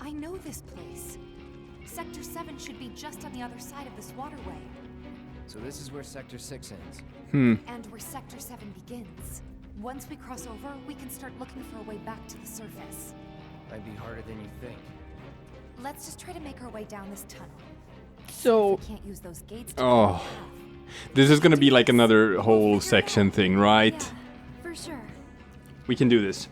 I know this place. Sector 7 should be just on the other side of this waterway. So this is where Sector 6 ends. And where Sector 7 begins. Once we cross over, we can start looking for a way back to the surface. Might be harder than you think. Let's just try to make our way down this tunnel. So, We can't use those gates to oh, this is gonna be like another whole section thing, right? Yeah, for sure. We can do this.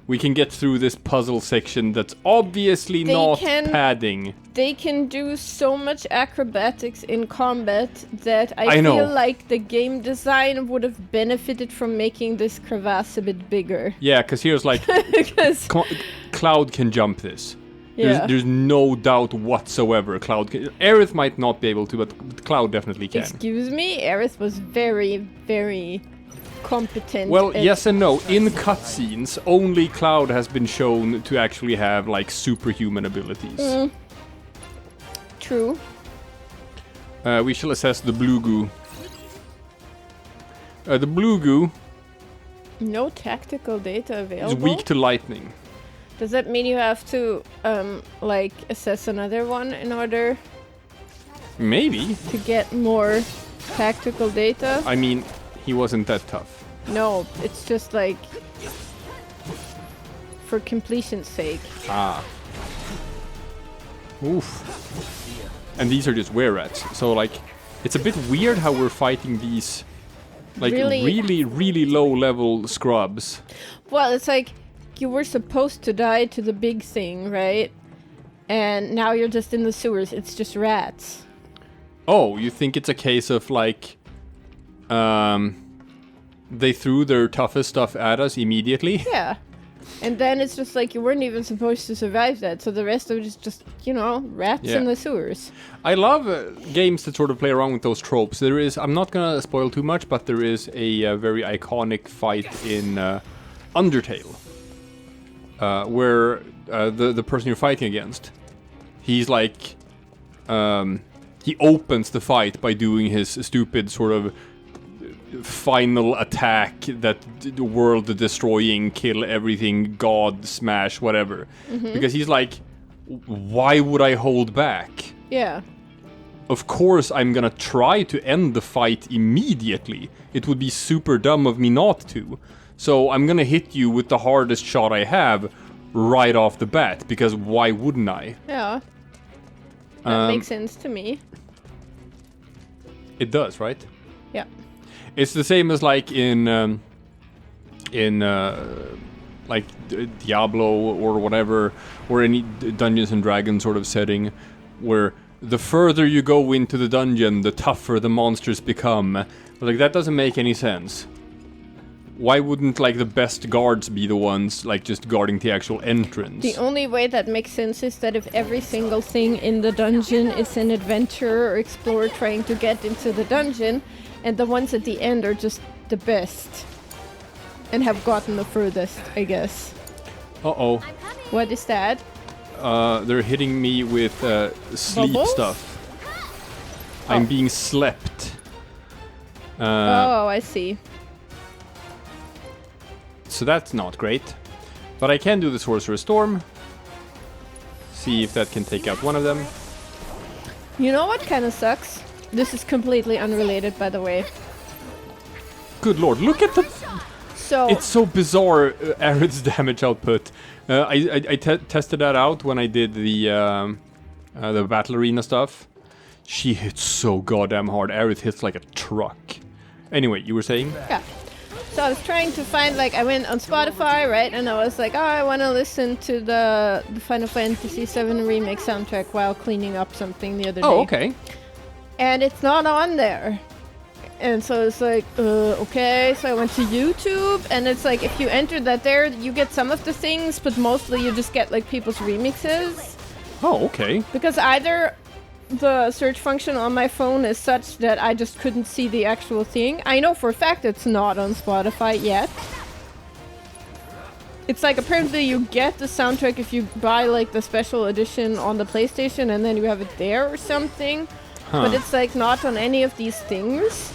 We can get through this puzzle section that's obviously not padding. They can do so much acrobatics in combat that I know. feel like the game design would have benefited from making this crevasse a bit bigger. Yeah, because here's like... Cloud can jump this. Yeah. There's no doubt whatsoever Cloud can... Aerith might not be able to, but Cloud definitely can. Excuse me? Aerith was very, very competent. Well, yes and no. In cutscenes, only Cloud has been shown to actually have, like, superhuman abilities. True. We shall assess the blue goo. The blue goo No tactical data available. is weak to lightning. Does that mean you have to, like, assess another one in order Maybe. to get more tactical data? I mean, he wasn't that tough. No, it's just like for completion's sake. Ah. Oof. And these are just were-rats. So, like, it's a bit weird how we're fighting these, like, really low-level scrubs. Well, it's like you were supposed to die to the big thing, right? And now you're just in the sewers. It's just rats. Oh, you think it's a case of, like, they threw their toughest stuff at us immediately? Yeah. And then it's just like you weren't even supposed to survive that, so the rest of it is just, you know, rats in the sewers. I love games that sort of play around with those tropes. There is, I'm not gonna spoil too much, but there is a very iconic fight in Undertale, where the person you're fighting against, he's like, he opens the fight by doing his stupid sort of final attack that world destroying, kill everything, god smash, whatever. Because he's like, why would I hold back? Yeah. Of course I'm gonna try to end the fight immediately. It would be super dumb of me not to. So I'm gonna hit you with the hardest shot I have right off the bat, because why wouldn't I? Yeah. That makes sense to me. It does, right? Yeah. It's the same as like in like Diablo or whatever, or any Dungeons and Dragons sort of setting, where the further you go into the dungeon, the tougher the monsters become. Like, that doesn't make any sense. Why wouldn't, like, the best guards be the ones, like, just guarding the actual entrance? The only way that makes sense is that if every single thing in the dungeon is an adventurer or explorer trying to get into the dungeon, and the ones at the end are just the best and have gotten the furthest, I guess. Uh-oh. What is that? They're hitting me with sleep Bubbles? stuff. I'm being slept. Oh, I see. So that's not great. But I can do the Sorcerer's Storm. See if that can take out one of them. You know what kind of sucks? This is completely unrelated, by the way. Good lord, look at the... So It's so bizarre, Aerith's damage output. I tested that out when I did the battle arena stuff. She hits so goddamn hard. Aerith hits like a truck. Anyway, you were saying? yeah. So I was trying to find, like, I went on Spotify, right? And I was like, oh, I want to listen to the Final Fantasy VII Remake soundtrack while cleaning up something the other day. Oh, okay. And it's not on there. And so it's like, okay. So I went to YouTube, and it's like, if you enter that there, you get some of the things, but mostly you just get, like, people's remixes. Oh, okay. Because either the search function on my phone is such that I just couldn't see the actual thing. I know for a fact it's not on Spotify yet. It's like, apparently you get the soundtrack if you buy, like, the special edition on the PlayStation, and then you have it there or something. Huh. But it's, like, not on any of these things.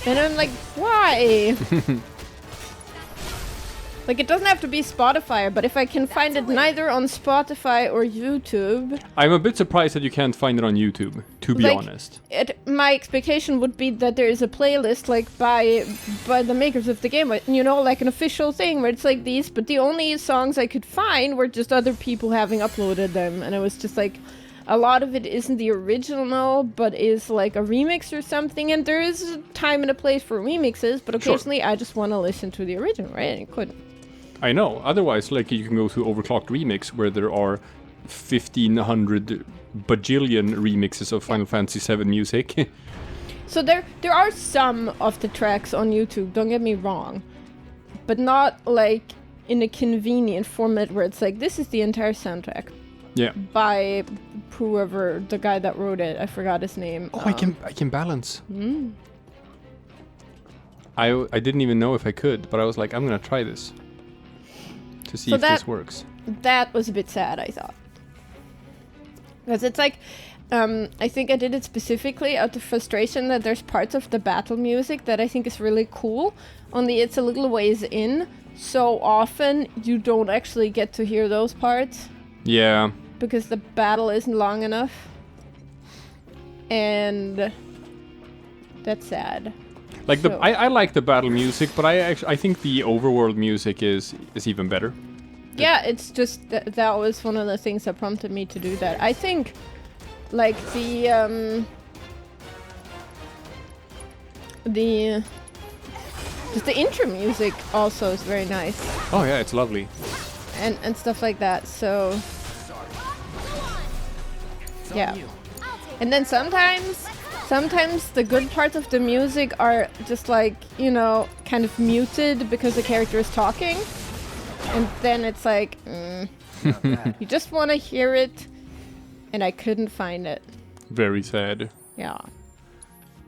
And I'm like, why? Like, it doesn't have to be Spotify, but if I can find it neither on Spotify or YouTube... I'm a bit surprised that you can't find it on YouTube, to be honest. My expectation would be that there is a playlist, like, by the makers of the game, you know, like an official thing where it's like these, but the only songs I could find were just other people having uploaded them, and it was just like... A lot of it isn't the original, but is like a remix or something, and there is a time and a place for remixes, but occasionally I just want to listen to the original, right? And you couldn't. I know. Otherwise, like, you can go to Overclocked Remix, where there are 1,500 bajillion remixes of Final Fantasy VII music. So there are some of the tracks on YouTube, don't get me wrong, but not like in a convenient format where it's like, this is the entire soundtrack. Yeah. By whoever, the guy that wrote it, I forgot his name. Oh, I can balance. I didn't even know if I could, but I was like, I'm gonna try this to see if this works. That was a bit sad, I thought, because it's like, I think I did it specifically out of frustration that there's parts of the battle music that I think is really cool. Only it's a little ways in, so often you don't actually get to hear those parts. Yeah. Because the battle isn't long enough. And that's sad. Like I like the battle music, but I think the overworld music is even better. Yeah, it's just that was one of the things that prompted me to do that. I think like the intro music also is very nice. Oh yeah, it's lovely. And stuff like that, so... Yeah. And then sometimes the good parts of the music are just like, you know, kind of muted because the character is talking. And then it's like, you just want to hear it, and I couldn't find it. Very sad. Yeah.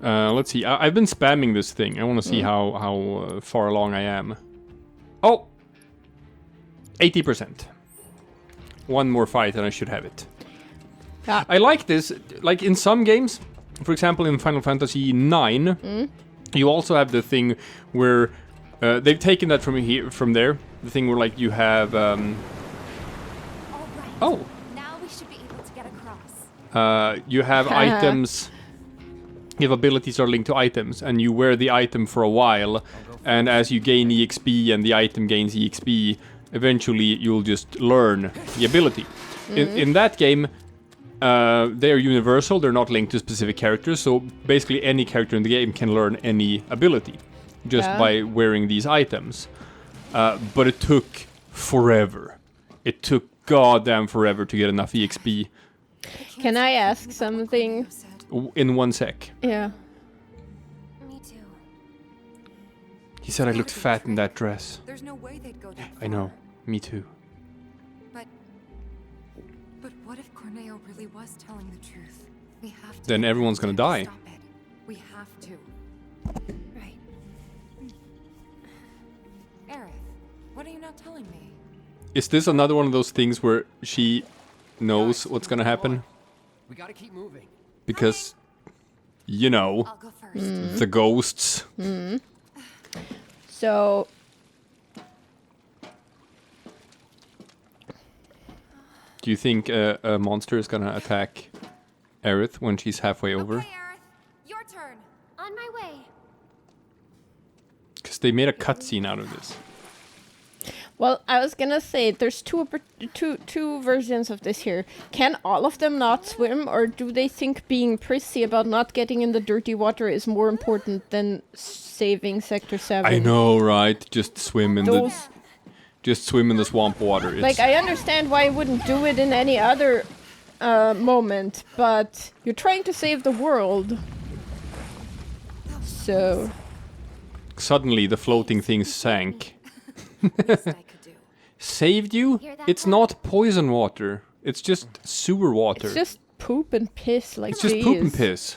Let's see, I've been spamming this thing. I want to see how far along I am. Oh! 80%. One more fight and I should have it. Yeah. I like this. Like in some games, for example in Final Fantasy IX, you also have the thing where they've taken that from there. The thing where like you have. All right. Oh. Now we should be able to get across. You have items. You have abilities that are linked to items, and you wear the item for a while, and as you gain EXP and the item gains EXP. Eventually, you'll just learn the ability. In that game, they are universal. They're not linked to specific characters. So basically, any character in the game can learn any ability just by wearing these items. But it took forever. It took goddamn forever to get enough EXP. Can I ask something? In 1 sec. Yeah. Me too. He said I looked fat in that dress. There's no way they'd go that far. I know. Me too. But what if Corneo really was telling the truth? We have to. Then everyone's gonna die. Stop it. We have to. Right. Aerith, what are you not telling me? Is this another one of those things where she knows what's gonna happen? We gotta keep moving. Because, you know, I'll go first. the ghosts. So... Do you think a monster is gonna attack Aerith when she's halfway over? Okay, Aerith, your turn. On my way. Because they made a cutscene out of this. Well, I was gonna say, there's two versions of this here. Can all of them not swim, or do they think being prissy about not getting in the dirty water is more important than saving Sector 7? I know, right? Just swim in the swamp water. Like, I understand why you wouldn't do it in any other moment, but you're trying to save the world. So... Suddenly, the floating thing sank. Least I could do. Saved you? It's not poison water. It's just sewer water. It's just poop and piss, like, It's just poop and piss.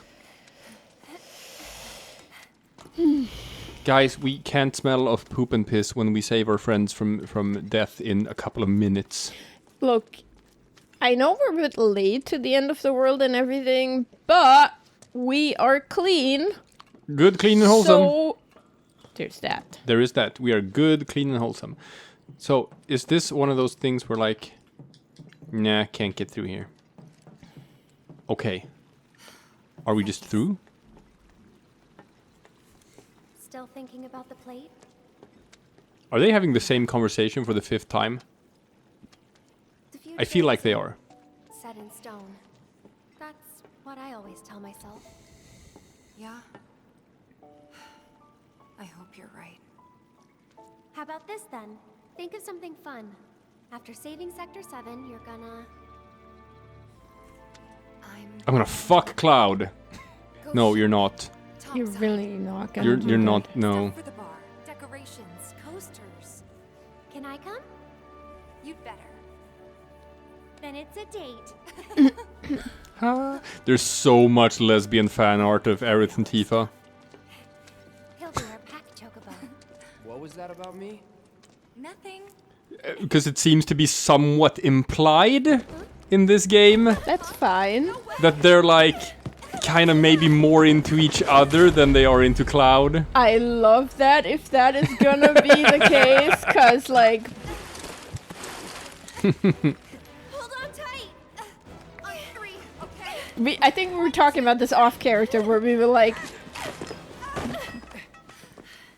Guys, we can't smell of poop and piss when we save our friends from death in a couple of minutes. Look, I know we're a bit late to the end of the world and everything, but we are clean. Good, clean, and wholesome. So, there's that. There is that. We are good, clean, and wholesome. So, is this one of those things where like... Nah, can't get through here. Okay. Are we just through? Still thinking about the plate? Are they having the same conversation for the 5th time? The future I feel like they isn't are. set in stone. That's what I always tell myself. Yeah? I hope you're right. How about this then? Think of something fun. After saving Sector 7, you're gonna... I'm gonna fuck Cloud. No, you're not. You're really not gonna You're do not. that. No. Stuff for the bar, decorations, coasters. Can I come? You'd better. Then it's a date. There's so much lesbian fan art of Aerith and Tifa. He'll be our pack chocobo. What was that about me? Nothing. Because it seems to be somewhat implied in this game That's fine. that they're like kind of maybe more into each other than they are into Cloud. I love that if that is gonna be the case, cause like Hold on tight! On 3, okay? I think we were talking about this off character where we were like,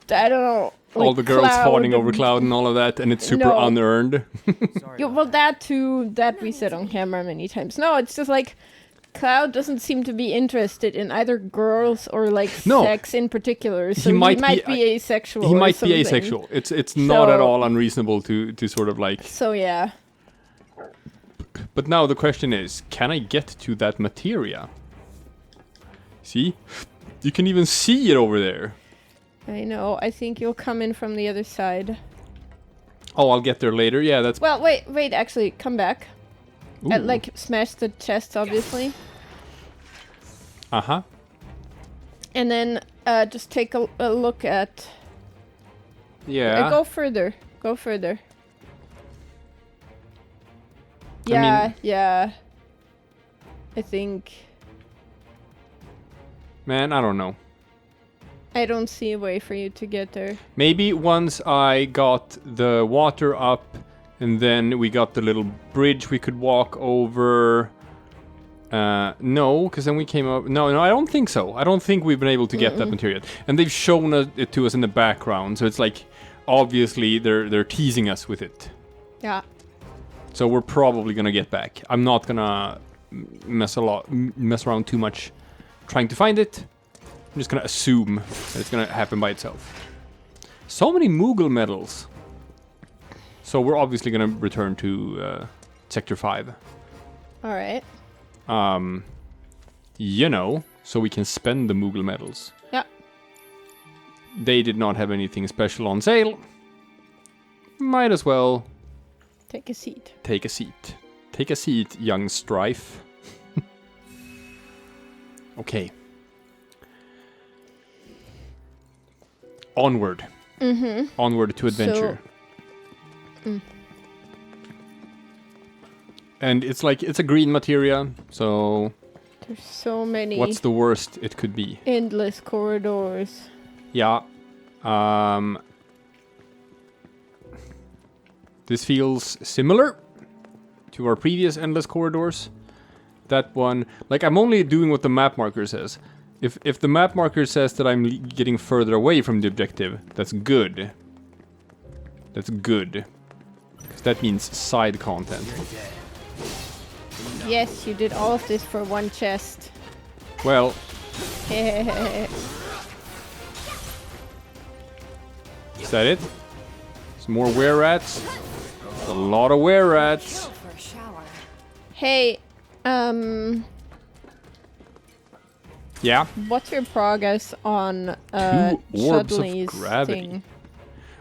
I don't know, All like the girls Cloud fawning over and- Cloud and all of that, and it's super No. unearned. Sorry. Yeah, well, that too, that we said on camera many times. No, it's just like Cloud doesn't seem to be interested in either girls or like No. sex in particular. So might he might be- be asexual. He or might be something. asexual. It's not at So- all unreasonable to sort of like. So yeah, But now the question is, can I get to that materia? See? You can even see it over there. I know. I think you'll come in from the other side. Oh, I'll get there later. Yeah, that's... Well, wait. Actually, come back. Ooh. Like smash the chest, obviously, Uh-huh. and then just take a look at. Yeah. Go further. Go further. I Yeah, mean- yeah. I think Man, I don't know. I don't see a way for you to get there. Maybe once I got the water up, and then we got the little bridge we could walk over. No, because then we came up. No, I don't think so. I don't think we've been able to get that material. And they've shown it to us in the background, so it's like obviously they're teasing us with it. Yeah. So we're probably gonna get back. I'm not gonna mess around too much trying to find it. I'm just gonna assume that it's gonna happen by itself. So many Moogle medals. So we're obviously gonna return to Sector 5. All right. You know, so we can spend the Moogle medals. Yeah. They did not have anything special on sale. Might as well Take a seat. take a seat. Take a seat, young Strife. Okay. Onward. Onward to adventure. And it's like, it's a green materia, so There's so many what's the worst it could be? endless corridors. Yeah. This feels similar to our previous endless corridors. That one, like, I'm only doing what the map marker says. If the map marker says that I'm getting further away from the objective, that's good. That's good. 'Cause that means side content. Yes, you did all of this for one chest. Well, is that it? Some more were-rats? A lot of were-rats. For a shower. Hey, Yeah. what's your progress on Two orbs of Chudley's gravity. thing?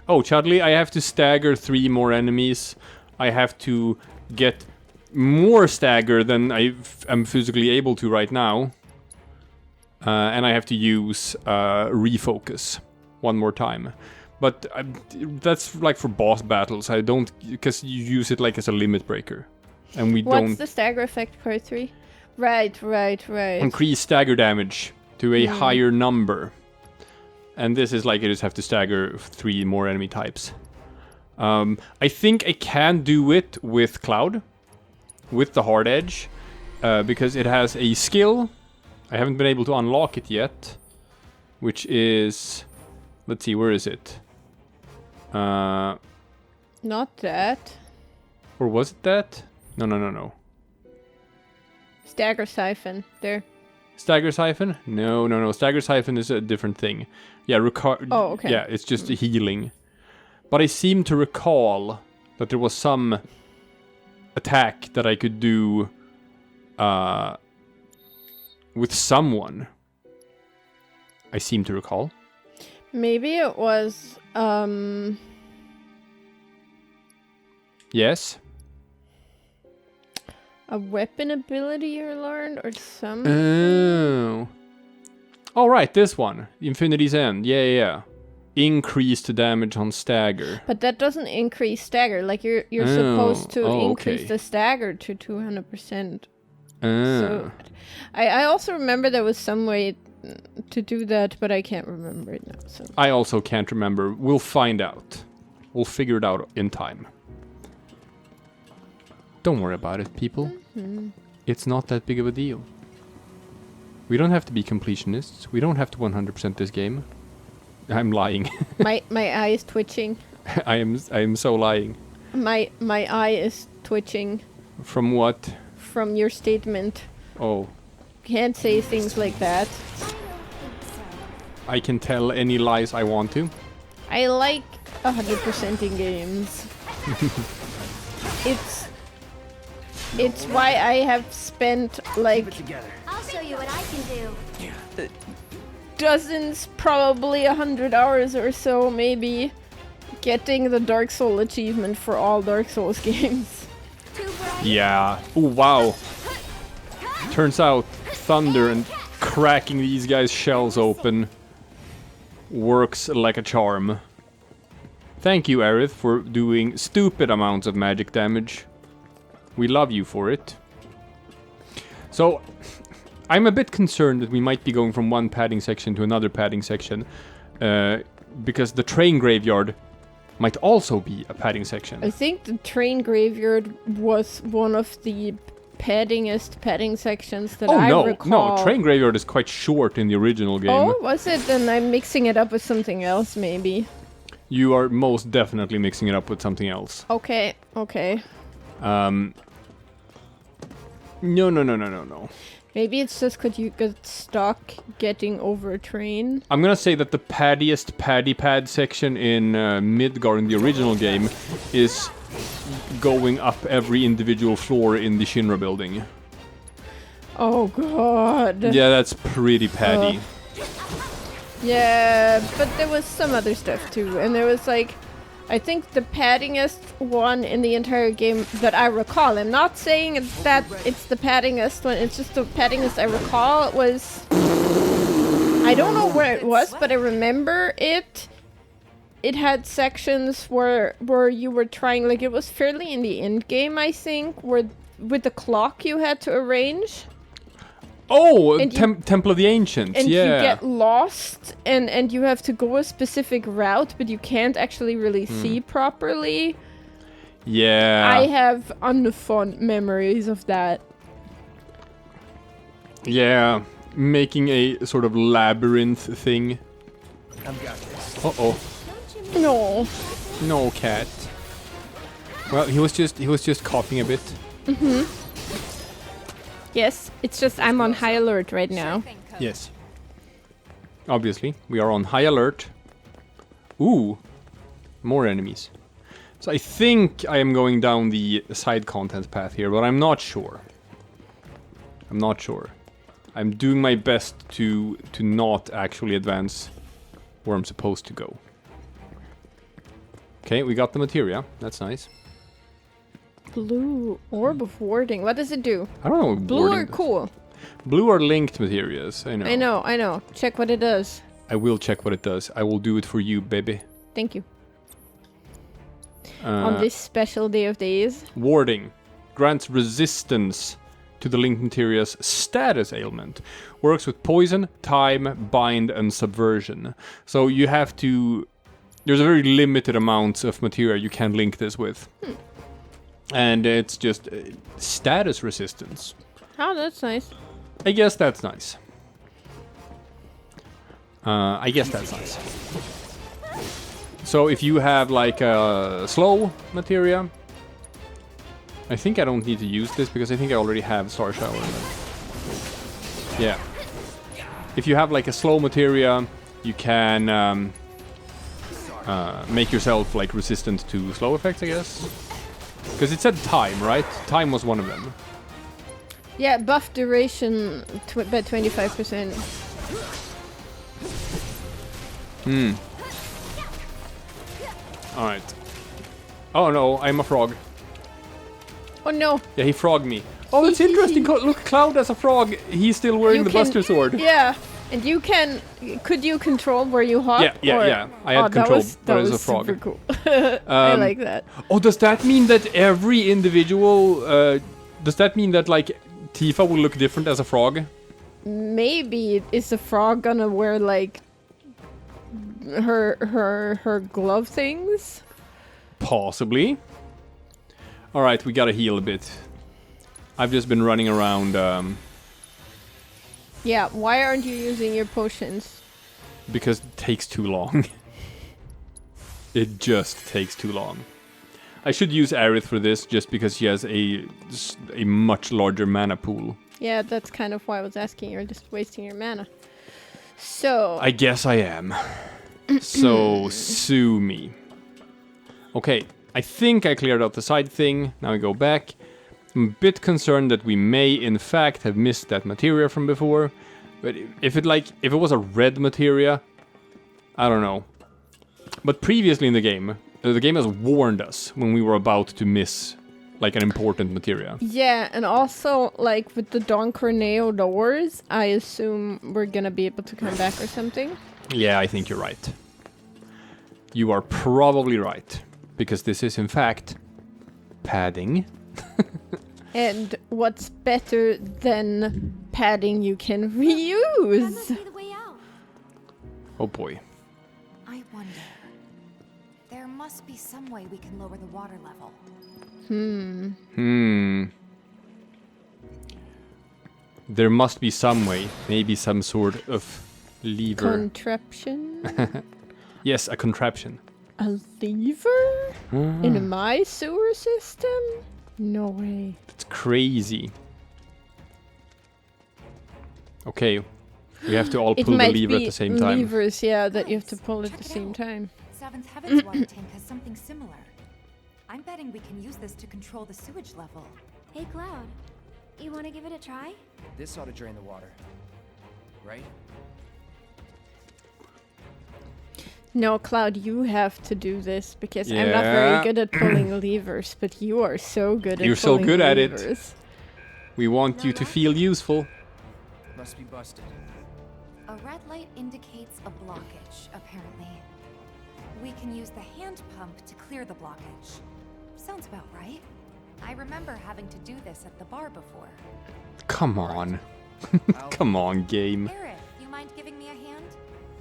Oh, Chudley, I have to stagger 3 more enemies. I have to get more stagger than I am physically able to right now. And I have to use refocus 1 more time. But that's like for boss battles. I don't, because you use it like as a limit breaker. And we What's don't the stagger effect per 3? Right. increase stagger damage to a higher number. And this is like you just have to stagger 3 more enemy types. I think I can do it with Cloud, with the hard edge, because it has a skill. I haven't been able to unlock it yet, which is, let's see, where is it? Not that. Or was it that? No. Stagger siphon. There. Stagger siphon? No. Stagger siphon is a different thing. Yeah, oh, okay. Yeah, it's just a healing. But I seem to recall that there was some attack that I could do with someone. I seem to recall. Maybe it was Yes. a weapon ability you learned or something. Oh. All right, this one, Infinity's End. Yeah. Increased damage on stagger. But that doesn't increase stagger. Like you're supposed to increase okay. the stagger to 200%. Oh. So I also remember there was some way to do that, but I can't remember it now. So I also can't remember. We'll find out. We'll figure it out in time. Don't worry about it, people. Mm-hmm. It's not that big of a deal. We don't have to be completionists. We don't have to 100% this game. I'm lying. my eye is twitching. I am so lying. My eye is twitching. From what? From your statement. Oh. Can't say things like that. I can tell any lies I want to. I like 100% in games. It's why I have spent like I'll show you what I can do. dozens, probably 100 hours or so, maybe, getting the Dark Souls achievement for all Dark Souls games. Yeah. Oh, wow. Turns out thunder and cracking these guys' shells open works like a charm. Thank you, Aerith, for doing stupid amounts of magic damage. We love you for it. So, I'm a bit concerned that we might be going from one padding section to another padding section, because the train graveyard might also be a padding section. I think the train graveyard was one of the paddingest padding sections that I recall. No, train graveyard is quite short in the original game. Oh, was it? Then I'm mixing it up with something else, maybe. You are most definitely mixing it up with something else. Okay. No. Maybe it's just because you got stuck getting over a train. I'm gonna say that the paddiest paddy pad section in Midgar in the original game is going up every individual floor in the Shinra building. Oh god. Yeah, that's pretty paddy. Yeah, but there was some other stuff too, and there was like, I think the paddingest one in the entire game that I recall. I'm not saying that it's the paddingest one, it's just the paddingest I recall. It was, I don't know where it was, but I remember it. It had sections where you were trying, like it was fairly in the end game, I think, where with the clock you had to arrange. Oh, Temple of the Ancients, and yeah. you get lost, and you have to go a specific route, but you can't actually really see properly. Yeah. I have unfond memories of that. Yeah, making a sort of labyrinth thing. I've got this. Uh-oh. No, cat. Well, he was just coughing a bit. Mm-hmm. Yes, it's just I'm on high alert right now. Yes. Obviously, we are on high alert. Ooh, more enemies. So I think I am going down the side content path here, but I'm not sure. I'm doing my best to not actually advance where I'm supposed to go. Okay, we got the materia. That's nice. Blue orb of warding. What does it do? I don't know what Blue warding or does. cool? Blue are linked materias. I know. I know. Check what it does. I will check what it does. I will do it for you, baby. Thank you. On this special day of days. Warding grants resistance to the linked materia's status ailment. Works with poison, time, bind, and subversion. So you have to There's a very limited amount of material you can link this with. And it's just status resistance. Oh, that's nice. I guess that's nice. I guess that's nice. So if you have like a slow materia, I think I don't need to use this because I think I already have Star Shower in it. Yeah. If you have like a slow materia, you can make yourself like resistant to slow effects, I guess. Because it said time, right? Time was one of them. Yeah, buff duration by 25%. Alright. Oh no, I'm a frog. Oh no! Yeah, he frogged me. Oh, it's interesting. Look, Cloud as a frog. He's still wearing the Buster Sword. Yeah, and you can... Could you control where you hop? Yeah. I had control, but as a frog. Super cool. I like that. Oh, does that mean that every individual... does that mean that, like, Tifa will look different as a frog? Maybe is a frog gonna wear, like... her glove things? Possibly. Alright, we gotta heal a bit. I've just been running around, Yeah, why aren't you using your potions? because it takes too long. It just takes too long. I should use Aerith for this, just because she has a much larger mana pool. Yeah, that's kind of why I was asking. You're just wasting your mana. So... I guess I am. So, sue me. Okay, I think I cleared out the side thing. Now we go back. I'm a bit concerned that we may, in fact, have missed that materia from before. But if it was a red materia, I don't know. But previously in the game has warned us when we were about to miss, like, an important materia. Yeah, and also, like, with the Don Corneo doors, I assume we're gonna be able to come back or something. Yeah, I think you're right. You are probably right. Because this is, in fact, padding. And what's better than padding you can That reuse? must be the way out. Oh boy. I wonder. There must be some way we can lower the water level. There must be some way. Maybe some sort of lever. Contraption? Yes, a contraption. A lever? In my sewer system? No way. That's crazy. Okay. We have to all It pull the might lever at be the same time. levers, yeah, that you have to pull at Check the it same out. time. Seventh Heaven's water tank has something similar. I'm betting we can use this to control the sewage level. Hey, Cloud. You want to give it a try? This ought to drain the water. Right? No, Cloud, you have to do this because I'm not very Yeah. good at pulling levers, but you are so good at You're so pulling good at it. levers. We want you to feel useful. Must be busted. A red light indicates a blockage, apparently. We can use the hand pump to clear the blockage. Sounds about right. I remember having to do this at the bar before. Come on. Come on, game. Aerith, you mind giving me a hand?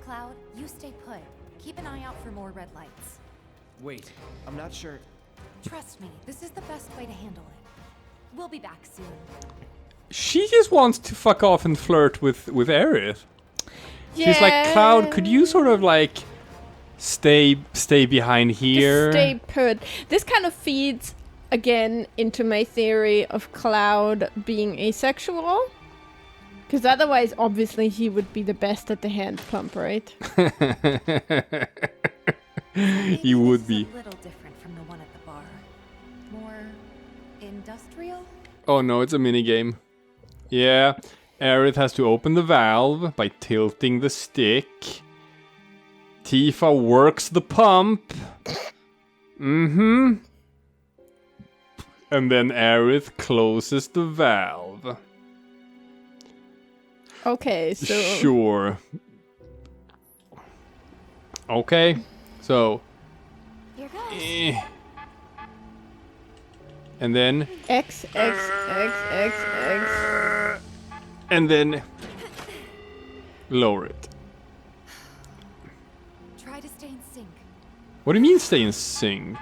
Cloud, you stay put. Keep an eye out for more red lights. Wait, I'm not sure. Trust me, this is the best way to handle it. We'll be back soon. She just wants to fuck off and flirt with Aerith. She's like, Cloud, could you sort of like stay behind here? Just stay put. This kind of feeds again into my theory of Cloud being asexual. Because otherwise, obviously, he would be the best at the hand pump, right? He would be. A little different from the one at the bar. More industrial? Oh no, it's a minigame. Yeah, Aerith has to open the valve by tilting the stick. Tifa works the pump. And then Aerith closes the valve. Okay, so... Sure. Okay, so... Here goes. And then... X. And then... Lower it. Try to stay in sync. What do you mean stay in sync?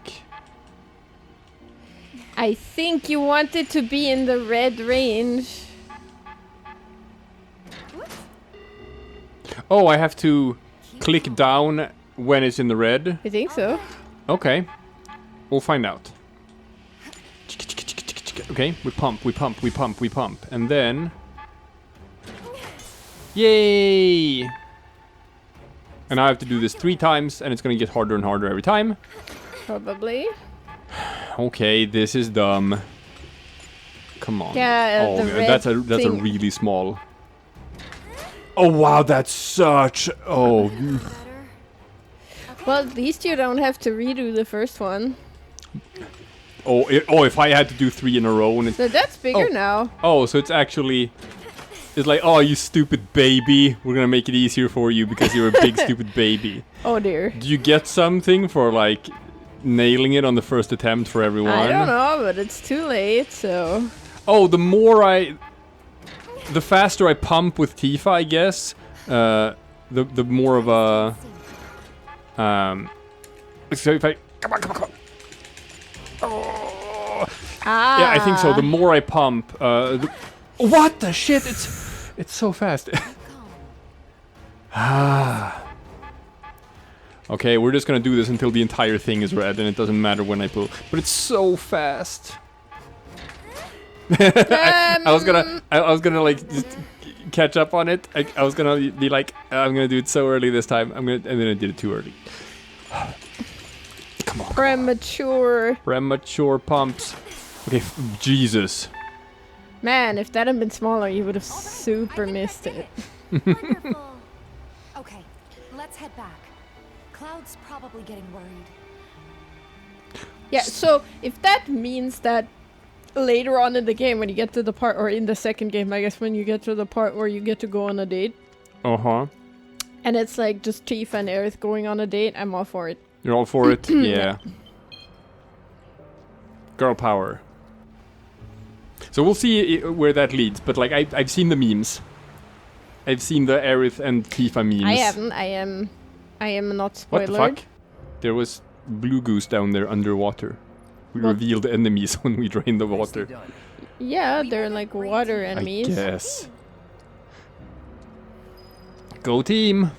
I think you want it to be in the red range. Oh, I have to click down when it's in the red? I think so. Okay. We'll find out. Okay, we pump, we pump, we pump, we pump. And then... Yay! And I have to do this 3 times, and it's gonna get harder and harder every time. Probably. Okay, this is dumb. Come on. Yeah, oh, the man, red that's a thing. really small. Oh wow, that's such. Oh. Well, at least you don't have to redo the first one. Oh, if I had to do 3 in a row, and it's So that's bigger now. oh, so it's actually. It's like, oh, you stupid baby. We're gonna make it easier for you because you're a big stupid baby. Oh dear. Do you get something for like nailing it on the first attempt for everyone? I don't know, but it's too late, so... Oh, the faster I pump with Tifa, I guess, the more of a... So if I... Come on. Oh. Ah. Yeah, I think so. The more I pump, what the shit? It's so fast. Okay, we're just gonna do this until the entire thing is red, and it doesn't matter when I pull. But it's so fast. I was gonna like just catch up on it. I was gonna be like, I'm gonna do it so early this time. And then I did it too early. Come on. Premature pumps. Okay, Jesus. Man, if that had been smaller, you would have super missed it. Wonderful. Okay, let's head back. Cloud's probably getting worried. Yeah, so if that means that later on in the game, when you get to the part, or in the second game, I guess, when you get to the part where you get to go on a date, Uh-huh. and it's like just Tifa and Aerith going on a date, I'm all for it. You're all for it? Yeah. Girl power. So we'll see where that leads, but like I've seen the memes. I've seen the Aerith and Tifa memes. I haven't. I am not spoiler. What the fuck? There was blue goose down there underwater. We What? revealed enemies when we drained the water. Nicely done. Yeah, they're like water enemies. I guess. Go team!